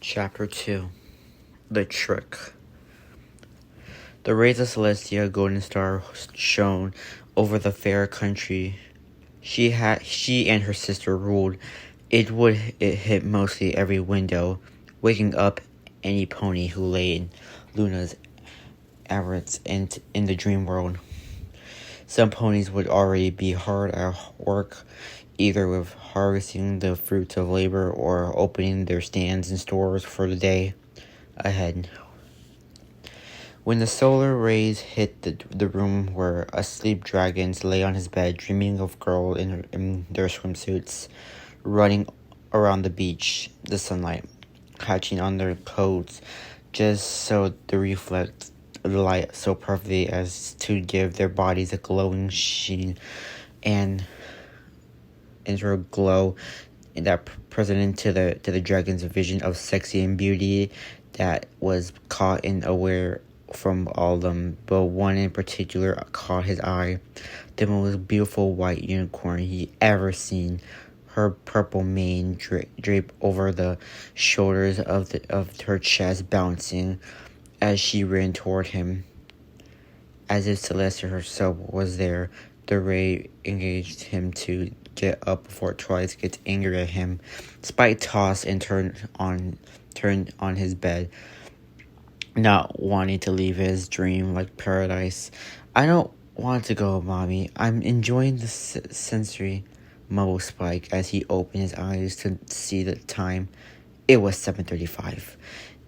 Chapter 2 The Trick. The rays of Celestia golden star shone over the fair country she and her sister ruled. It hit mostly every window, waking up any pony who lay in Luna's avarice and in the dream world. Some ponies would already be hard at work, either with harvesting the fruits of labor or opening their stands and stores for the day ahead. When the solar rays hit the room where asleep dragons lay on his bed, dreaming of girls in their swimsuits, running around the beach, the sunlight catching on their coats just so they reflect the light so perfectly as to give their bodies a glowing sheen and enter a glow that presented to the dragon's vision of sexy and beauty that was caught and aware from all of them, but one in particular caught his eye, the most beautiful white unicorn he ever seen. Her purple mane draped over the shoulders of her chest, bouncing as she ran toward him, as if Celestia herself was there. The ray engaged him to get up before it tries to get angry at him. Spike tossed and turned on his bed, not wanting to leave his dream like paradise. "I don't want to go, Mommy. I'm enjoying the sensory," mumbled Spike as he opened his eyes to see the time. It was 7:35.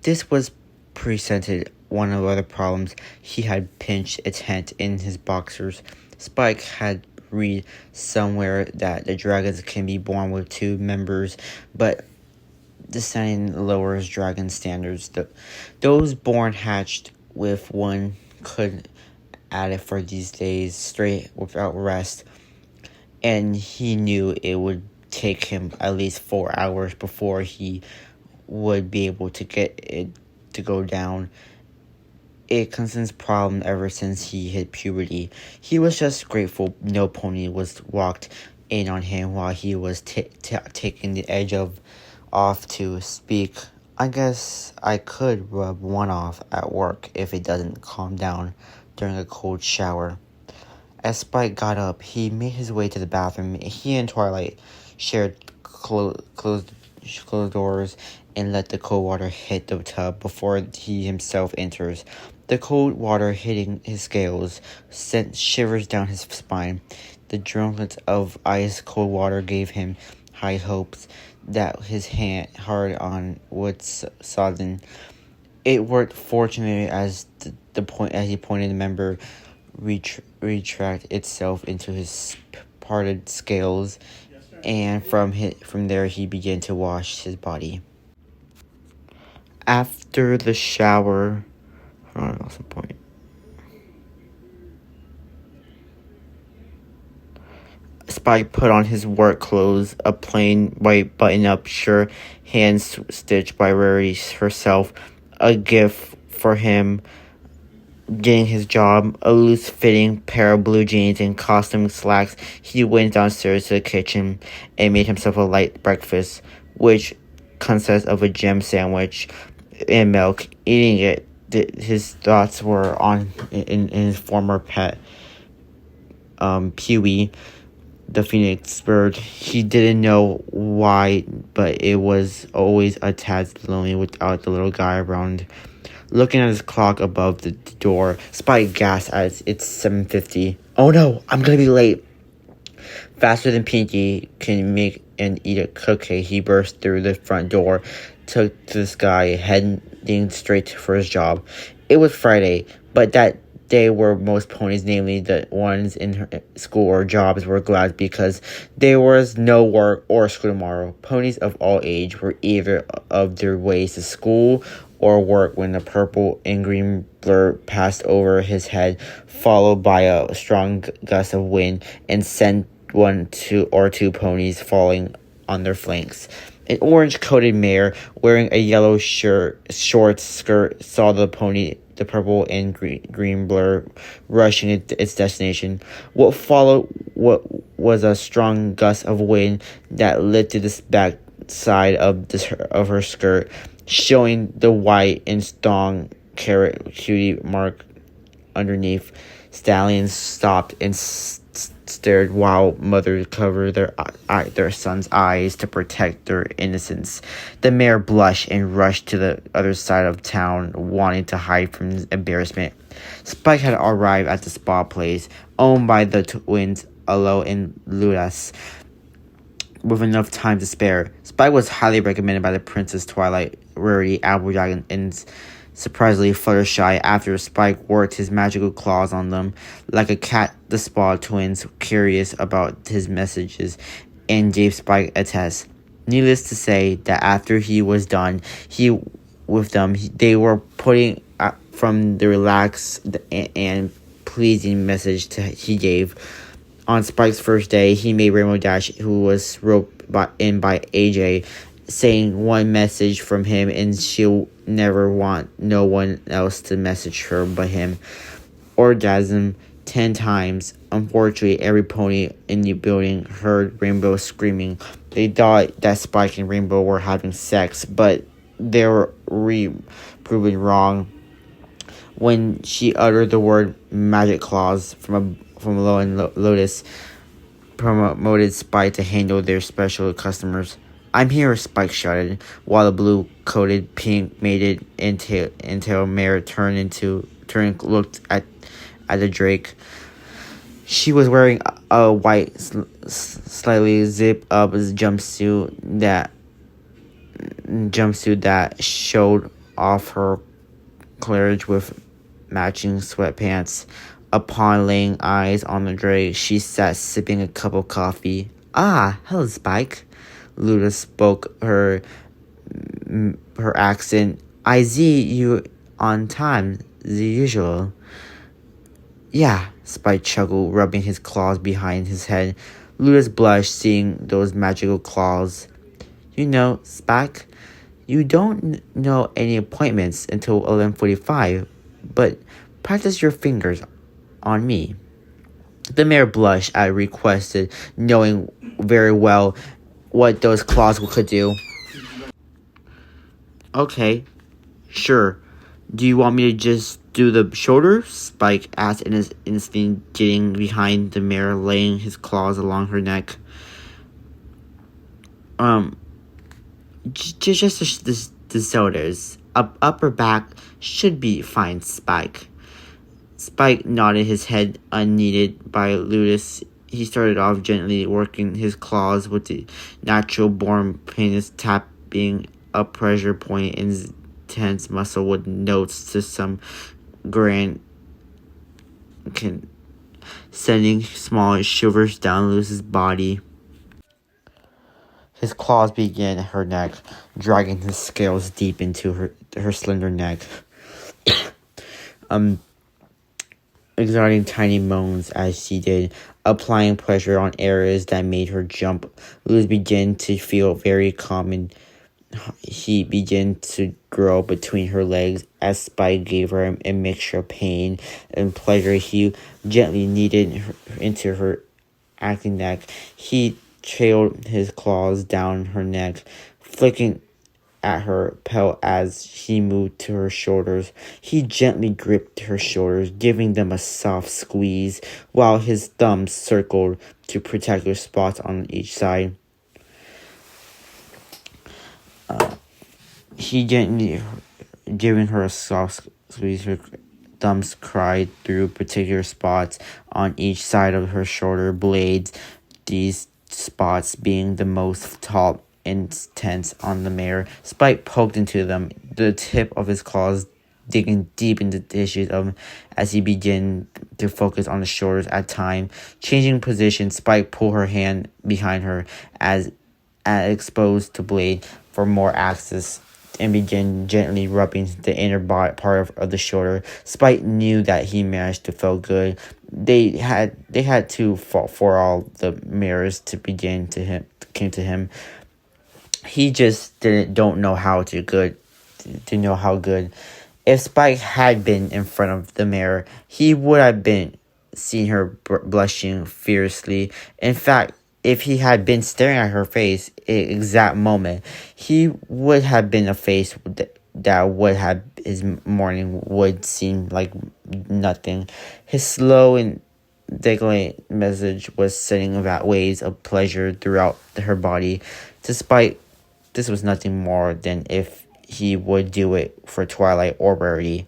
This was presented one of the other problems. He had pinched a tent in his boxers. Spike had read somewhere that the dragons can be born with two members, but descending lowers dragon standards. Those born hatched with one could add it for these days straight without rest, and he knew it would take him at least 4 hours before he would be able to get it to go down. A constant problem ever since he hit puberty. He was just grateful no pony was walked in on him while he was taking the edge off to speak. "I guess I could rub one off at work if it doesn't calm down during a cold shower." As Spike got up, he made his way to the bathroom. He and Twilight shared closed doors and let the cold water hit the tub before he himself enters. The cold water hitting his scales sent shivers down his spine. The droplets of ice-cold water gave him high hopes that his hard on would sodden. It worked fortunately as he pointed the member retract itself into his parted scales, and from there he began to wash his body. After the shower, hold on, I lost the point. Spike put on his work clothes, a plain white button-up shirt, hand-stitched by Rarity herself, a gift for him getting his job, a loose-fitting pair of blue jeans and costume slacks. He went downstairs to the kitchen and made himself a light breakfast, which consists of a jam sandwich and milk. Eating it, his thoughts were in his former pet, Pewee, the phoenix bird. He didn't know why, but it was always a tad lonely without the little guy around. Looking at his clock above the door, Spike gasped as it's 7:50. "Oh no, I'm gonna be late." Faster than Pinky can make and eat a cookie, he burst through the front door, took to the sky, heading straight for his job. It was Friday, but that day were most ponies, namely the ones in school or jobs, were glad because there was no work or school tomorrow. Ponies of all age were either of their ways to school or work when the purple and green blur passed over his head, followed by a strong gust of wind, and sent one or two ponies falling on their flanks. An orange-coated mare wearing a yellow short skirt saw the purple and green blur rushing its destination. What followed was a strong gust of wind that lifted the back side of her skirt, showing the white and strong carrot cutie mark underneath. Stallions stopped and stared while mothers covered their sons' eyes to protect their innocence. The mare blushed and rushed to the other side of town, wanting to hide from embarrassment. Spike had arrived at the spa place, owned by the twins Alo and Ludas, with enough time to spare. Spike was highly recommended by the Princess Twilight, Rarity, Applejack, and surprisingly Fluttershy after Spike worked his magical claws on them. Like a cat, the spa twins, curious about his messages, and gave Spike a test. Needless to say that after he was done, they were putting from the relaxed and pleasing message he gave. On Spike's first day, he made Rainbow Dash, who was roped in by AJ, saying one message from him and she'll never want no one else to message her but him. Orgasm 10 times. Unfortunately, every pony in the building heard Rainbow screaming. They thought that Spike and Rainbow were having sex, but they were proven wrong when she uttered the word magic claws from Lo and Lotus promoted Spike to handle their special customers. "I'm here," Spike shouted, while the blue-coated pink mated until mare turned looked at the Drake. She was wearing a white, slightly zip-up jumpsuit that showed off her cleavage with matching sweatpants. Upon laying eyes on the Drake, she sat sipping a cup of coffee. "Ah, hello, Spike." Luda spoke her accent. "I see you on time, the usual." "Yeah," Spike chuckled, rubbing his claws behind his head. Ludus blushed, seeing those magical claws. "You know, Spike, you don't know any appointments until 11:45, but practice your fingers on me." The mayor blushed at requested, knowing very well what those claws could do. "Okay, sure. Do you want me to just do the shoulders?" Spike asked in his instinct, getting behind the mare, laying his claws along her neck. Just the shoulders. Upper back should be fine, Spike." Spike nodded his head, unneeded by Ludus. He started off gently working his claws with the natural-born penis, tapping a pressure point in his tense muscle with notes to some grand, sending small shivers down Lucy's body. His claws began at her neck, dragging his scales deep into her slender neck. Exerting tiny moans as she did, applying pressure on areas that made her jump. Luz began to feel very calm, and he began to grow between her legs as Spike gave her a mixture of pain and pleasure. He gently kneaded her into her acting neck. He trailed his claws down her neck, flicking at her pelt as he moved to her shoulders. He gently gripped her shoulders, giving them a soft squeeze, while his thumbs circled to protect her spots on each side. He gently giving her a soft squeeze. Her thumbs cried through particular spots on each side of her shoulder blades, these spots being the most taut and tense on the mare. Spike poked into them, the tip of his claws digging deep into the tissues of them as he began to focus on the shoulders at time. Changing position, Spike pulled her hand behind her as exposed to blade for more access and began gently rubbing the inner part of the shoulder. Spike knew that he managed to feel good. They had to fall for all the mirrors to came to him. He just don't know how good. If Spike had been in front of the mirror, he would have been seen her blushing fiercely. In fact, if he had been staring at her face exact moment, he would have been a face that would have his morning would seem like nothing. His slow and declaring message was sending about waves of pleasure throughout her body, despite this was nothing more than if he would do it for Twilight or Rarity.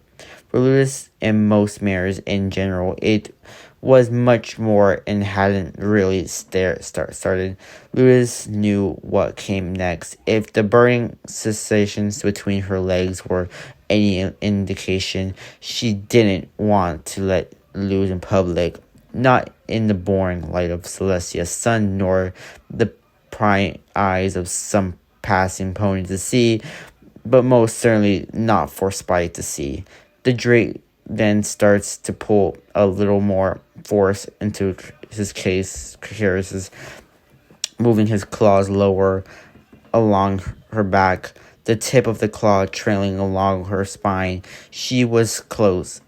For Lewis and most mayors in general, it was much more and hadn't really started. Lewis knew what came next. If the burning sensations between her legs were any indication, she didn't want to let loose in public, not in the boring light of Celestia's sun, nor the prying eyes of some passing pony to see, but most certainly not for Spike to see. The Drake then starts to pull a little more force into his cases, moving his claws lower along her back, the tip of the claw trailing along her spine. She was close.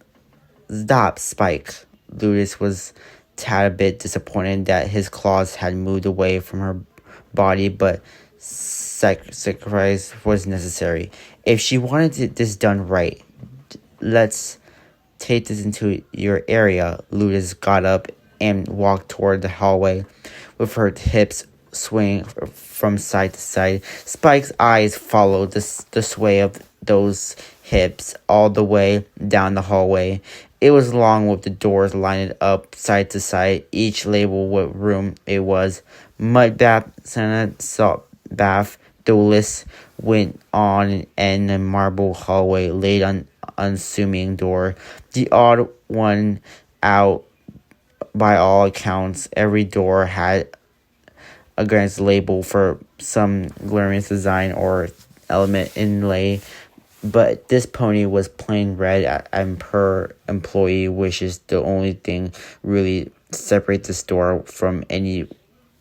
Stop, Spike. Ludus was tad a bit disappointed that his claws had moved away from her body, but sacrifice was necessary. If she wanted this done right, let's take this into your area. Ludus got up and walked toward the hallway with her hips swaying from side to side. Spike's eyes followed the sway of those hips all the way down the hallway. It was long with the doors lined up side to side, each labeled what room it was. Mud bath, Senate, salt bath. The list went on, and the marble hallway laid on unassuming door. The odd one out by all accounts. Every door had a grand label for some glorious design or element inlay, but this pony was plain red, and per employee wishes the only thing really separate the store from any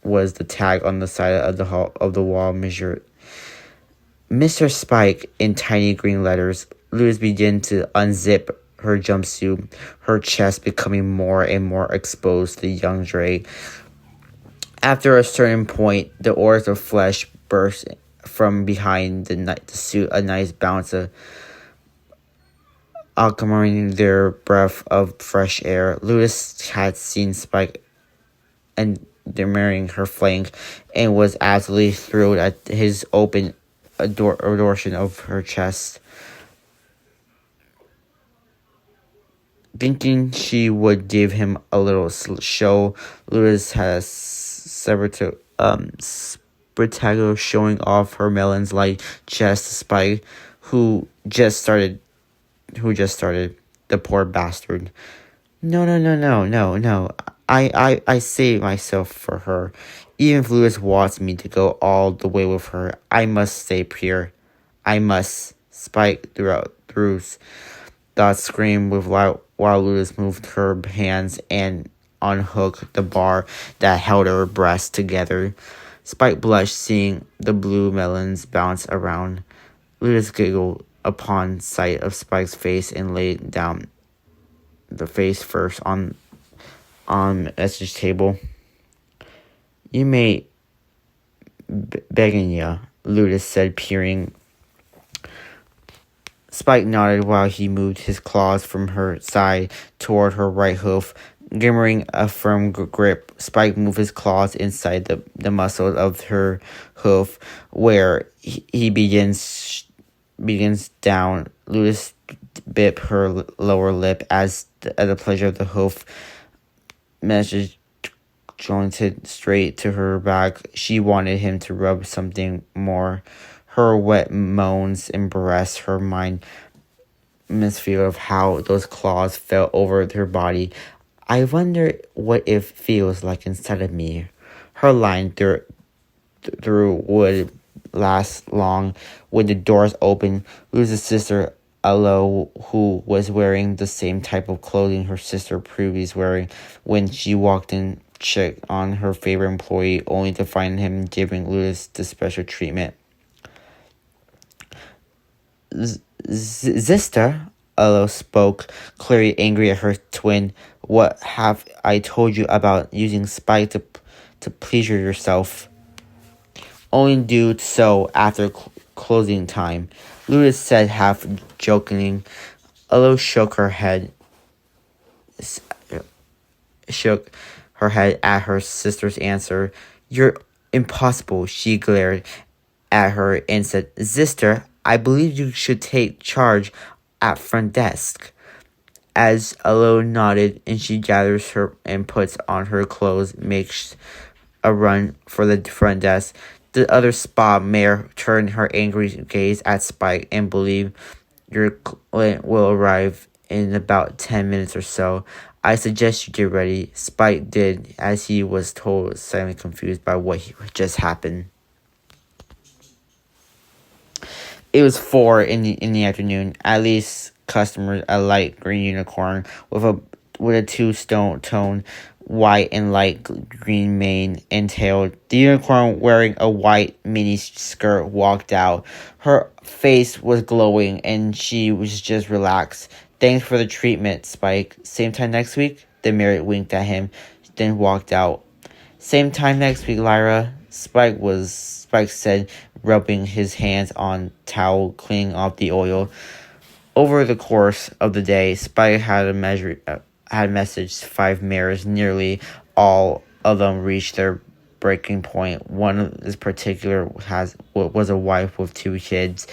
was the tag on the side of the wall measured Mr. Spike in tiny green letters. Luz began to unzip her jumpsuit, her chest becoming more and more exposed to the young Drake. After a certain point, the oars of flesh burst from behind the suit, a nice bounce of accompanying their breath of fresh air. Lewis had seen Spike and admiring her flank and was absolutely thrilled at his open adoration of her chest. Thinking she would give him a little show, Lewis had a spectacle showing off her melons-like chest to Spike, who just started. The poor bastard. No. I saved myself for her. Even if Lewis wants me to go all the way with her, I must stay here. I must. Spike through that scream with loud while Lewis moved her hands and unhooked the bar that held her breasts together. Spike blushed, seeing the blue melons bounce around. Lewis giggled upon sight of Spike's face and laid down the face first on message table. You may begging ya, Ludus said, peering. Spike nodded while he moved his claws from her side toward her right hoof. Gimmering a firm grip, Spike moved his claws inside the muscles of her hoof, where he begins down. Ludus bit her lower lip as the pleasure of the hoof message jointed straight to her back. She wanted him to rub something more. Her wet moans embarrassed her mind. Misfeel of how those claws fell over her body. I wonder what it feels like inside of me. Her line through would last long. When the doors opened, Luz's sister Alo, who was wearing the same type of clothing her sister previously wearing when she walked in, checked on her favorite employee, only to find him giving Lewis the special treatment. Sister, Alo spoke, clearly angry at her twin. What have I told you about using Spike to to pleasure yourself. Only do so after closing time, Ludus said half jokingly. Alo shook her head at her sister's answer. You're impossible, she glared at her and said, Sister, I believe you should take charge at front desk. As Alo nodded and she gathers her and puts on her clothes, makes a run for the front desk. The other spa mayor turned her angry gaze at Spike and believed your client will arrive in about 10 minutes or so. I suggest you get ready. Spike did, as he was told, slightly confused by what just happened. It was 4 in the afternoon. At least customers a light green unicorn with a two-tone white and light green mane and tail. The unicorn, wearing a white mini skirt, walked out. Her face was glowing and she was just relaxed. Thanks for the treatment, Spike. Same time next week? The mayor winked at him, then walked out. Same time next week, Lyra. Spike said, rubbing his hands on towel, cleaning off the oil. Over the course of the day, Spike had messaged 5 mayors. Nearly all of them reached their breaking point. One in particular was a wife with 2 kids.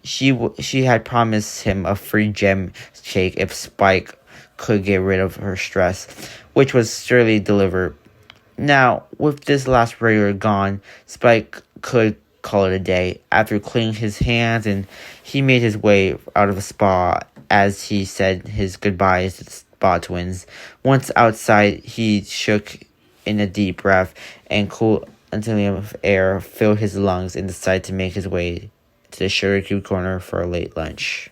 She had promised him a free gem cake if Spike could get rid of her stress, which was surely delivered. Now, with this last regular gone, Spike could call it a day. After cleaning his hands, and he made his way out of the spa as he said his goodbyes to the spa twins. Once outside, he shook in a deep breath, and cool until air filled his lungs, and decided to make his way to the Sugar Cube Corner for a late lunch.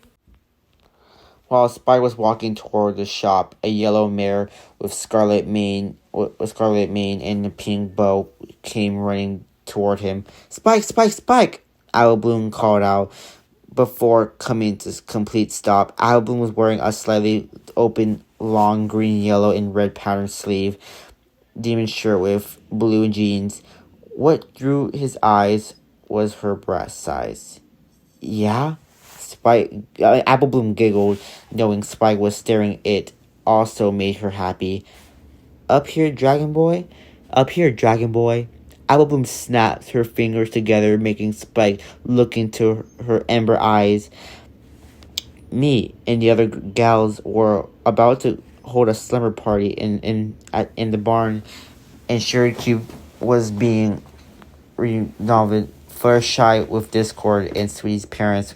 While Spike was walking toward the shop, a yellow mare with scarlet mane and a pink bow came running toward him. Spike, Spike, Spike! Owl Bloom called out before coming to complete stop. Owl Bloom was wearing a slightly open, long green, yellow, and red patterned sleeve demon shirt with blue jeans. What drew his eyes was her breast size. Yeah? Apple Bloom giggled, knowing Spike was staring. It also made her happy. Up here, Dragon Boy? Up here, Dragon Boy. Apple Bloom snapped her fingers together, making Spike look into her amber eyes. Me and the other gals were about to hold a slumber party in the barn, and Sherry Cube was being renovated. First shy with Discord, and Sweetie's parents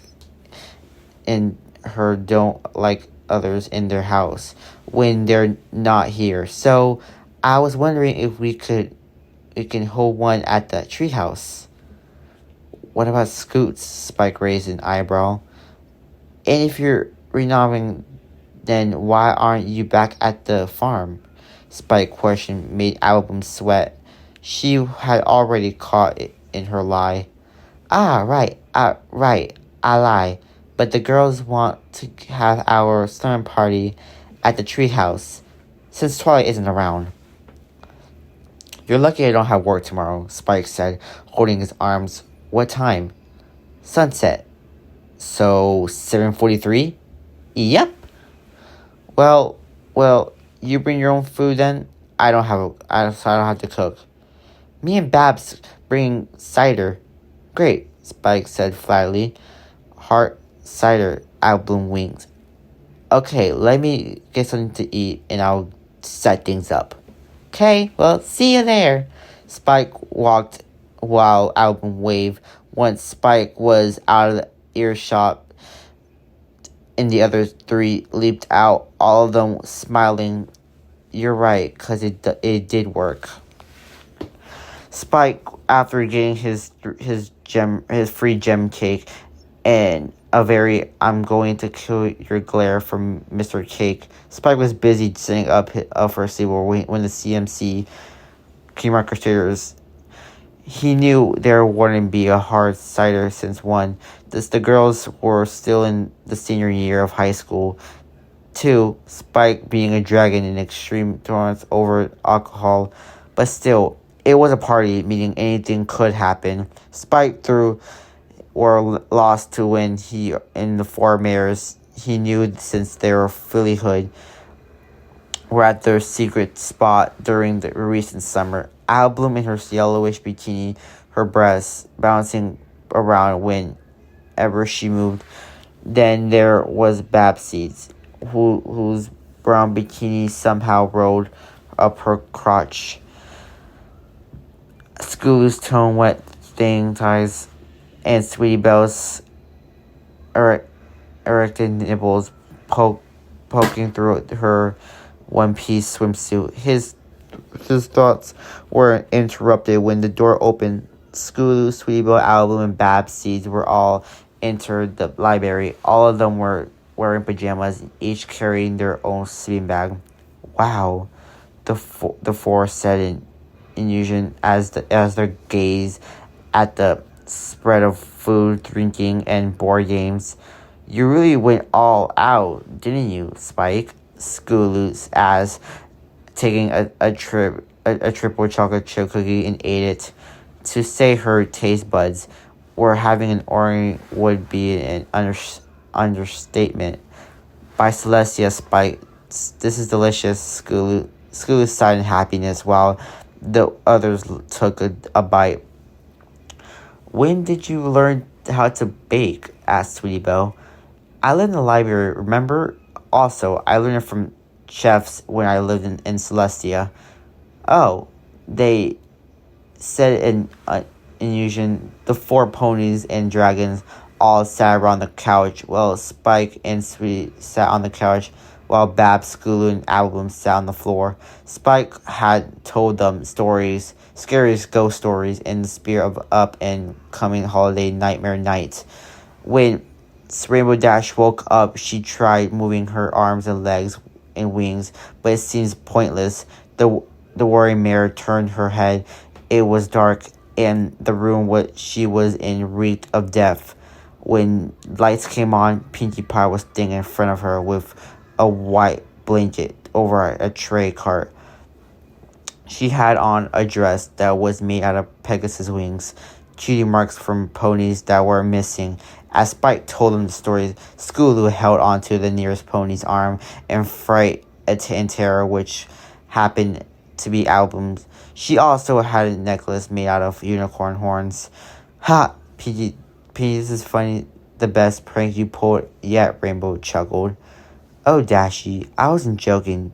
and her don't like others in their house when they're not here. So I was wondering if we can hold one at the treehouse. What about Scoots? Spike raised an eyebrow. And if you're renovating, then why aren't you back at the farm? Spike question made Album sweat. She had already caught it in her lie. Right, I lie. But the girls want to have our slumber party at the treehouse, since Twilight isn't around. You're lucky I don't have work tomorrow, Spike said, holding his arms. What time? Sunset. So, 7:43? Yep. Well, you bring your own food then? I don't have to cook. Me and Babs bring cider. Great, Spike said flatly. Heart cider, Album winked. Okay, let me get something to eat and I'll set things up. Okay, well, see you there. Spike walked while Album waved. Once Spike was out of the earshot and the other 3 leaped out, all of them smiling. You're right, because it did work. Spike, after getting his free gem cake and a very I'm going to kill your glare from Mr. Cake, Spike was busy setting up for a sleepover when the CMC Key Marketers. He knew there wouldn't be a hard cider since 1. The girls were still in the senior year of high school. 2, Spike being a dragon in extreme tolerance over alcohol, but still, It was a party, meaning anything could happen. Spike threw or lost to win he in the four mares. He knew since they were fillyhood were at their secret spot during the recent summer. Album in her yellowish bikini, her breasts bouncing around whenever she moved. Then there was Babsie's, whose brown bikini somehow rolled up her crotch. School's tone wet thing ties and Sweetie Belle's erected nipples poking through her one-piece swimsuit. His thoughts were interrupted when the door opened. Scootaloo, Sweetie Belle, Album, and Babsie's were all entered the library. All of them were wearing pajamas, each carrying their own sleeping bag. Wow, the four said in unison as their gaze at the spread of food, drinking, and board games. You really went all out, didn't you, Spike? Scootaloo asked, taking a triple chocolate chip cookie and ate it. To say her taste buds were having an orgy would be an understatement. By Celestia, Spike, this is delicious. Scootaloo sighed in happiness while the others took a bite. When did you learn how to bake? Asked Sweetie Belle. I learned in the library, remember? Also, I learned it from chefs when I lived in Celestia. Oh, they said in unison. The four ponies and dragons all sat around the couch. Well, Spike and Sweetie sat on the couch, while Babs, Scootaloo, and Album sat on the floor. Spike had told them stories, scariest ghost stories, in the spirit of up and coming holiday nightmare night. When Rainbow Dash woke up, she tried moving her arms and legs and wings, but it seems pointless. The worried mare turned her head. It was dark, and the room she was in reeked of death. When lights came on, Pinkie Pie was standing in front of her with a white blanket over a tray cart. She had on a dress that was made out of Pegasus wings, cutie marks from ponies that were missing. As Spike told him the story, Scootaloo held onto the nearest pony's arm in fright and terror, which happened to be Album's. She also had a necklace made out of unicorn horns. Ha! Pinkie, this is funny. The best prank you pulled yet, Rainbow chuckled. Oh, Dashy, I wasn't joking.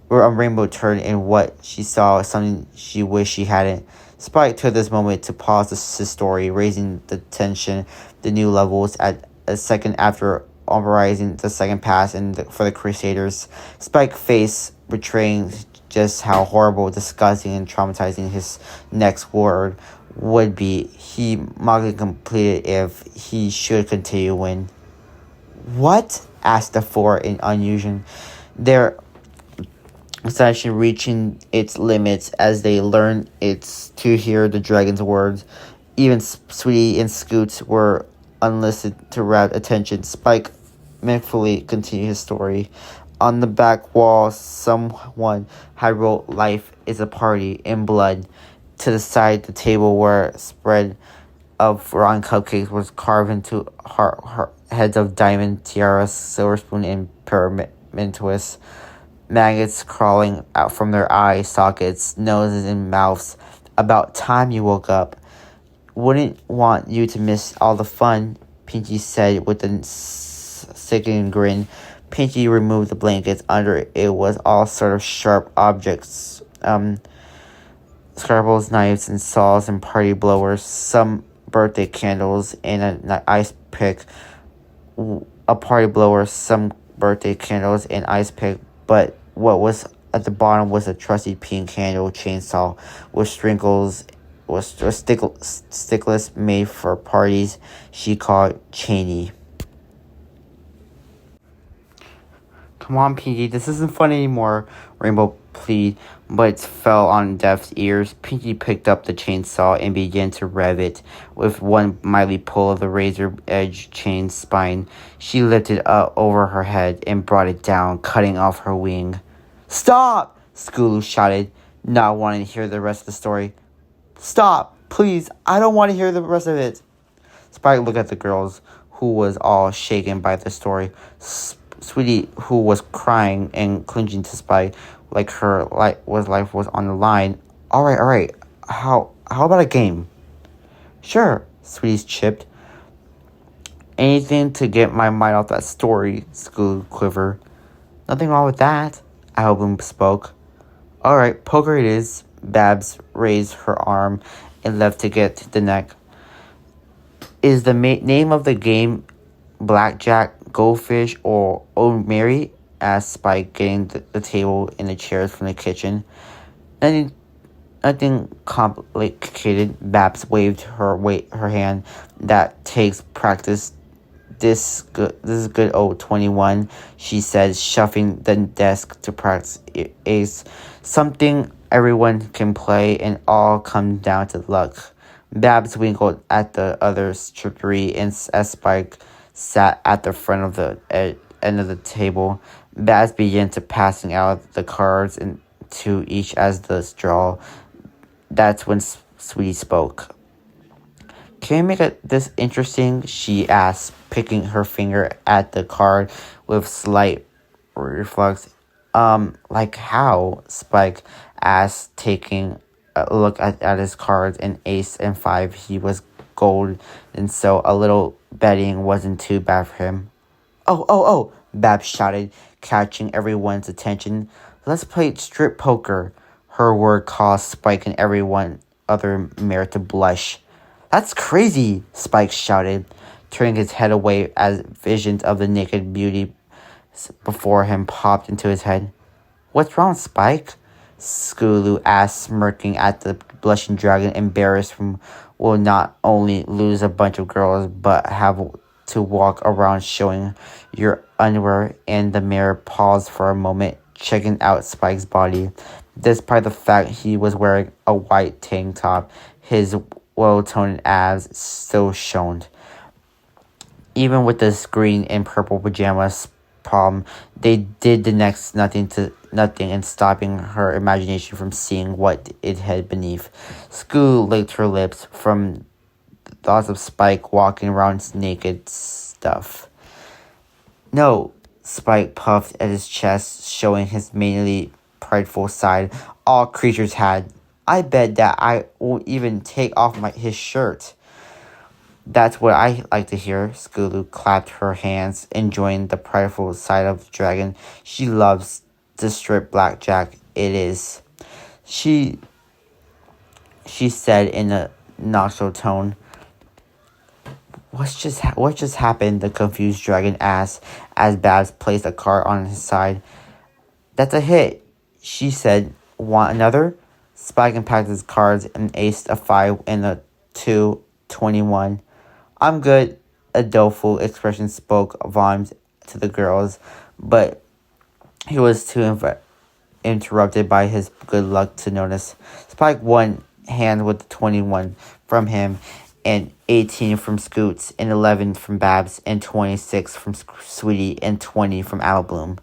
Rainbow turned in what she saw, something she wished she hadn't. Spike took this moment to pause the story, raising the tension, the new levels at a second after authorizing the second pass for the Crusaders. Spike's face betraying just how horrible, disgusting, and traumatizing his next word would be. He mockingly completed if he should continue when. What? Asked the four in unison. Their excitation reaching its limits as they learned to hear the dragon's words. Even Sweetie and Scoots were unlisted to rapt attention. Spike manfully continued his story. On the back wall, someone had wrote "Life is a party" in blood. To the side, the table where spread of rotten cupcakes was carved into heads of diamond tiaras, silver spoon, and pyramid twists. Maggots crawling out from their eye sockets, noses, and mouths. About time you woke up. Wouldn't want you to miss all the fun, Pinkie said with a sickening grin. Pinkie removed the blankets. Under it was all sort of sharp objects. Scrabbles, knives, and saws, and party blowers. Some birthday candles, and an ice pick. A party blower, some birthday candles, and ice pick. But what was at the bottom was a trusty pink handle chainsaw with stickless made for parties she called Cheney. Come on, Pinkie, this isn't fun anymore, Rainbow pleaded, but it fell on deaf ears. Pinkie picked up the chainsaw and began to rev it. With one mighty pull of the razor-edged chain spine, she lifted it up over her head and brought it down, cutting off her wing. Stop! Scootaloo shouted. not wanting to hear the rest of the story. Stop, please, I don't want to hear the rest of it. Spike looked at the girls, who was all shaken by the story. Sweetie, who was crying and clinging to Spike like her life was on the line. All right. How about a game? Sure, Sweetie chipped. Anything to get my mind off that story, School quivered. Nothing wrong with that, Album spoke. All right, poker it is. Babs raised her arm and left to get the neck. Is the name of the game Blackjack, Goldfish, or Oh Mary? Asked Spike, getting the table and the chairs from the kitchen. Nothing complicated. Babs waved her hand. That takes practice. This is good old 21, she said, shuffling the desk to practice ace. Something everyone can play, and all comes down to luck. Babs winkled at the other's trickery, and as Spike sat at the front of the end of the table, Babs began to passing out the cards to each as the draw. That's when Sweetie spoke. Can we make this interesting? She asked, picking her finger at the card with slight reflex. Like how? Spike asked, taking a look at his cards. An ace and 5. He was gold, and so a little betting wasn't too bad for him. Oh, Babs shouted, catching everyone's attention. Let's play strip poker. Her word caused Spike and everyone other mare to blush. That's crazy, Spike shouted, turning his head away as visions of the naked beauty before him popped into his head. What's wrong, Spike? Skulu asked, smirking at the blushing dragon, embarrassed from will not only lose a bunch of girls, but have to walk around showing your underwear. And the mare paused for a moment, checking out Spike's body. Despite the fact he was wearing a white tank top, his well-toned abs still shone. Even with this green and purple pajamas problem, they did the next nothing and stopping her imagination from seeing what it had beneath. School licked her lips from the thoughts of Spike walking around naked stuff. No, Spike puffed at his chest, showing his mainly prideful side all creatures had. I bet that I won't even take off his shirt. That's what I like to hear. Skulu clapped her hands, enjoying the prideful side of the dragon. She loves to strip blackjack. It is. She said in a nautical tone. What just happened? The confused dragon asked as Babs placed a card on his side. That's a hit, she said. Want another? Spike unpacked his cards and aced a 5 and a 2, 21. I'm good. A doleful expression spoke volumes to the girls, but he was too interrupted by his good luck to notice. Spike won hand with the 21 from him, and 18 from Scoots, and 11 from Babs, and 26 from Sweetie, and 20 from Applebloom.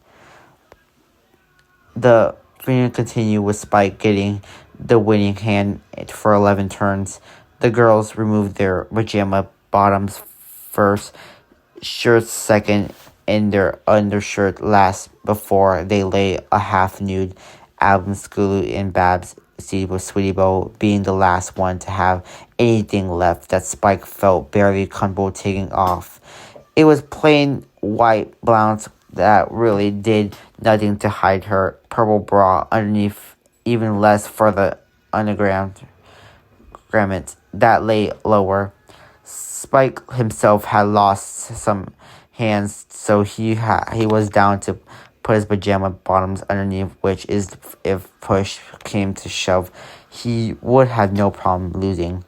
The final continued with Spike getting the winning hand for 11 turns. The girls removed their pajama bottoms first, shirts second, and their undershirt last before they lay a half nude. Album, Skulu, and Babs seated with Sweetie Bow being the last one to have anything left that Spike felt barely comfortable taking off. It was plain white blouse that really did nothing to hide her purple bra underneath, even less for the undergarment that lay lower. Spike himself had lost some hands, so he was down to put his pajama bottoms underneath, which is, if push came to shove, he would have no problem losing.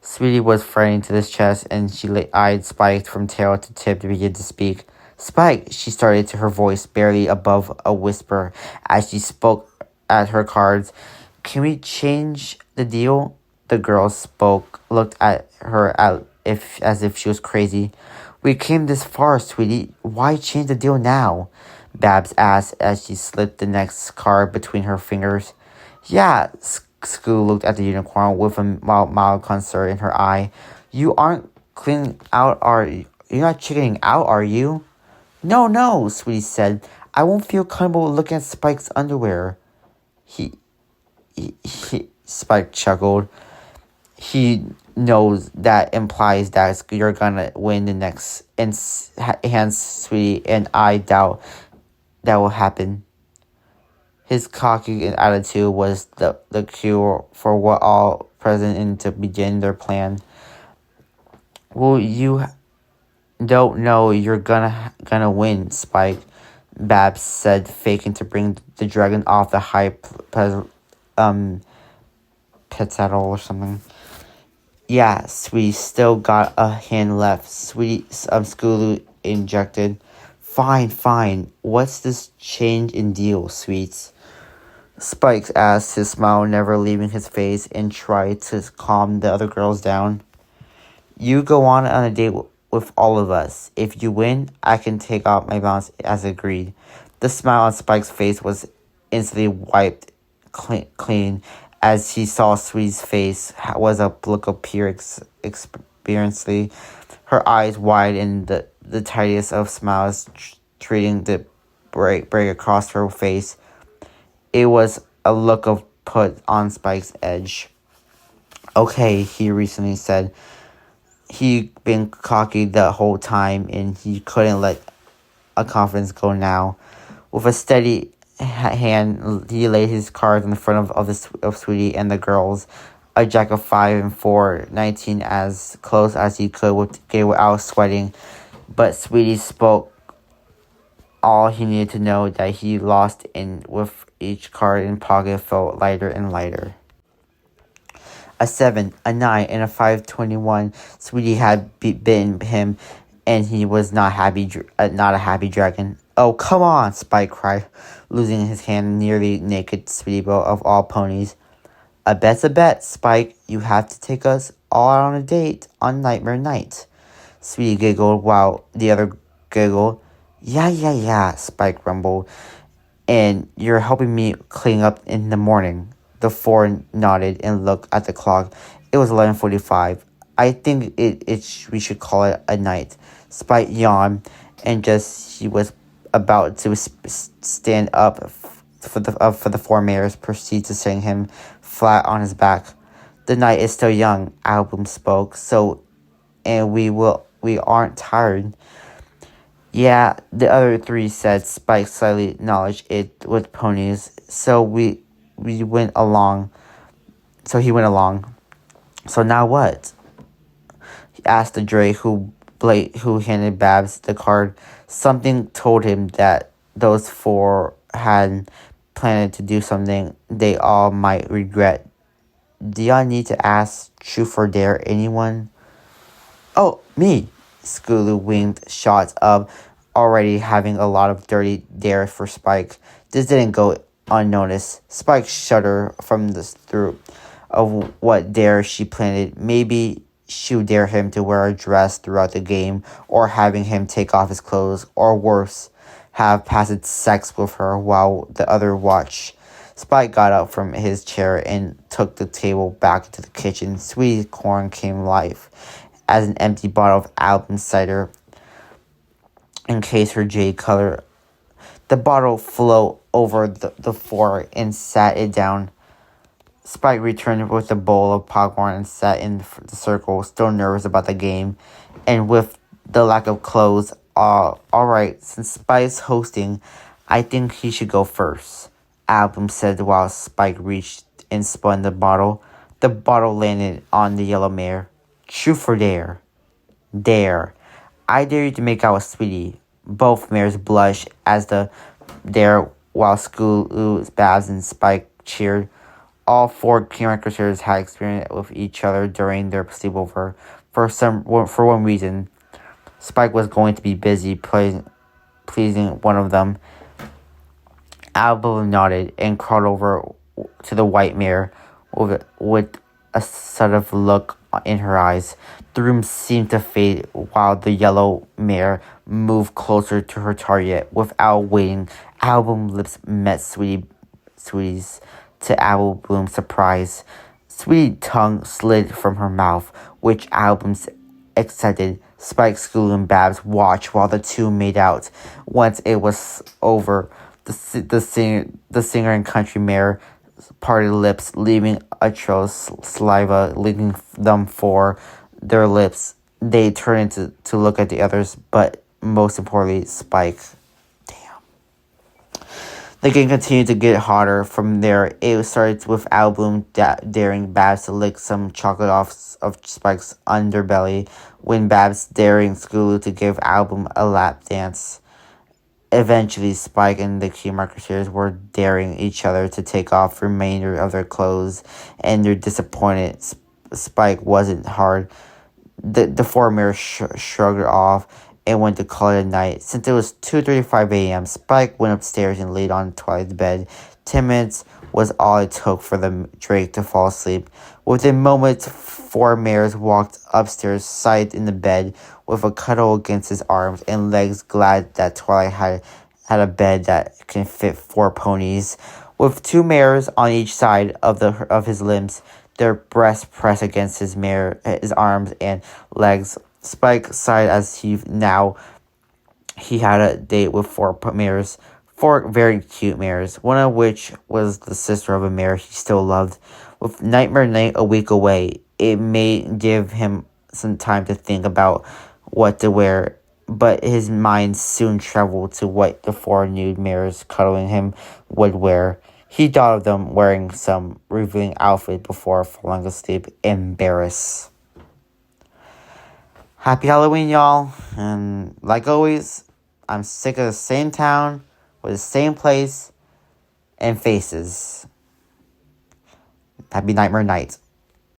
Sweetie was frightened to his chest, and she eyed Spike from tail to tip to begin to speak. Spike, she started, to her voice barely above a whisper as she spoke at her cards. Can we change the deal? The girl looked at her as if she was crazy. We came this far, Sweetie. Why change the deal now? Babs asked as she slipped the next card between her fingers. Yeah, Scoo looked at the unicorn with a mild concern in her eye. You aren't cleaning out, are you? You're not chickening out, are you? No, Sweetie said. I won't feel comfortable looking at Spike's underwear. Spike chuckled. He knows that implies that you're gonna win the next. And hands, Sweetie, and I doubt that will happen. His cocky attitude was the cue for what all present in to begin their plan. Well, you don't know you're gonna win, Spike. Babs said, faking to bring the dragon off the high pedestal or something. Yeah, Sweetie still got a hand left. Sweetie, Scootaloo injected. Fine. What's this change in deal, Sweets? Spike asked, his smile never leaving his face, and tried to calm the other girls down. You go on a date with all of us. If you win, I can take off my balance as agreed. The smile on Spike's face was instantly wiped clean as he saw Sweetie's face was a look of pure experience. Her eyes wide in the tightest of smiles, treating the break across her face. It was a look of put on Spike's edge. Okay, he recently said. He'd been cocky the whole time, and he couldn't let a confidence go now. With a steady hand, he laid his cards in front of Sweetie and the girls. A jack of 5 and 4, 19, as close as he could without sweating. But Sweetie spoke all he needed to know that he lost, and with each card in pocket felt lighter and lighter. A 7, a 9, and a 5/21. Sweetie had bitten him, and he was not a happy dragon. Oh, come on, Spike cried, losing his hand nearly naked Sweetie of all ponies. A bet's a bet, Spike. You have to take us all out on a date on Nightmare Night. Sweetie giggled while the other giggled. Yeah, Spike rumbled. And you're helping me clean up in the morning. The four nodded and looked at the clock. It was 11:45. I think we should call it a night. Spike yawned, and just he was about to stand up for the four mares, proceed to sing him flat on his back. The night is still young, Album spoke. And we aren't tired. Yeah, the other three said. Spike slightly acknowledged it with ponies. So he went along. So now what? He asked the Dre who handed Babs the card. Something told him that those four had planned to do something they all might regret. Do y'all need to ask Truth or Dare anyone? Oh, me! Scootaloo winked shots up, already having a lot of dirty dares for Spike. This didn't go unnoticed. Spike shuddered from the throat of what dare she planned. Maybe she would dare him to wear a dress throughout the game, or having him take off his clothes, or worse, have passed sex with her while the other watched. Spike got up from his chair and took the table back into the kitchen. Sweet corn came life as an empty bottle of Album cider encased her jade color. The bottle flowed over the floor and sat it down. Spike returned with a bowl of popcorn and sat in the circle, still nervous about the game, and with the lack of clothes. Alright, since Spike's hosting, I think he should go first, Album said while Spike reached and spun the bottle. The bottle landed on the yellow mare. Truth or dare? Dare. I dare you to make out with Sweetie. Both mares blushed as the dare while Scootaloo, Babs, and Spike cheered. All four characters had experience with each other during their sleepover. For one reason, Spike was going to be busy pleasing one of them. Album nodded and crawled over to the white mare with a sort of look in her eyes. The room seemed to fade while the yellow mare moved closer to her target. Without waiting, Album lips met Sweetie's to Apple Bloom's surprise. Sweetie's tongue slid from her mouth, which Album's accepted. Spike, School, and Babs watched while the two made out. Once it was over, the singer and country mare parted lips, leaving a trail of saliva leading them for their lips. They turned to look at the others, but most importantly, Spike. The game continued to get hotter. From there, it started with Album daring Babs to lick some chocolate off of Spike's underbelly, when Babs daring Skulu to give Album a lap dance. Eventually, Spike and the key marketeers were daring each other to take off the remainder of their clothes, and they're disappointed. Spike wasn't hard. The four mares shrugged it off and went to call it a night. Since it was 2:35 a.m., Spike went upstairs and laid on Twilight's bed. 10 minutes was all it took for the Drake to fall asleep. Within moments, four mares walked upstairs, side in the bed, with a cuddle against his arms and legs, glad that Twilight had a bed that can fit four ponies. With two mares on each side of his limbs, their breasts pressed against his arms and legs. Spike sighed as he had a date with four mares, four very cute mares, one of which was the sister of a mare he still loved. With Nightmare Night a week away, it may give him some time to think about what to wear, but his mind soon traveled to what the four nude mares cuddling him would wear. He thought of them wearing some revealing outfit before falling asleep, embarrassed. Happy Halloween, y'all. And like always, I'm sick of the same town with the same place and faces. Happy Nightmare Night.